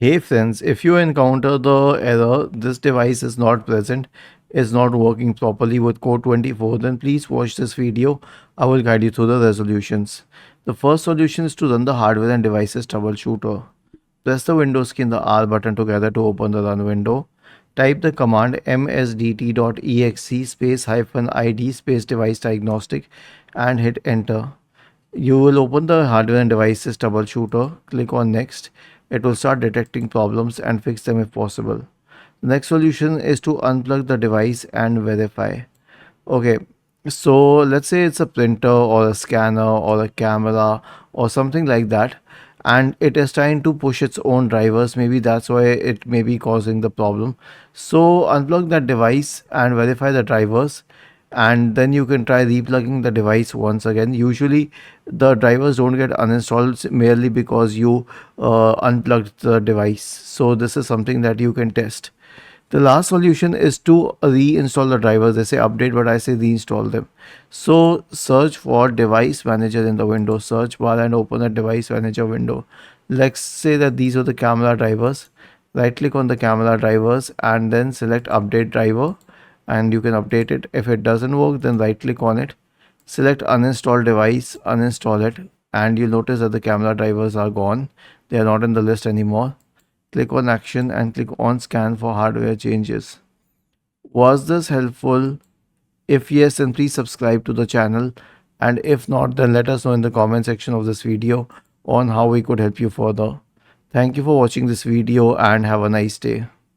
Hey friends, if you encounter the error, this device is not present, is not working properly with code 24, then please watch this video. I will guide you through the resolutions. The first solution is to run the hardware and devices troubleshooter. Press the Windows key and the R button together to open the run window. Type the command msdt.exe space hyphen id space device diagnostic and hit enter. You will open the hardware and devices troubleshooter, click on next. It will start detecting problems and fix them if possible. The next solution is to unplug the device and verify. Okay, so let's say it's a printer or a scanner or a camera or something like that, and it is trying to push its own drivers. Maybe that's why it may be causing the problem. So unplug that device and verify the drivers, and then you can try replugging the device once again. Usually the drivers don't get uninstalled merely because you unplugged the device. So this is something that you can test. The last solution is to reinstall the drivers. They say update, but I say reinstall them. So search for device manager in the Windows search bar and open a device manager window. Let's say that these are the camera drivers. Right click on the camera drivers and then select update driver, and you can update it. If it doesn't work, then right click on it, select uninstall device, uninstall it, and you'll notice that the camera drivers are gone. They are not in the list anymore. Click on action and click on scan for hardware changes. Was this helpful? If yes, then please subscribe to the channel, and if not, then let us know in the comment section of this video on how we could help you further. Thank you for watching this video and have a nice day.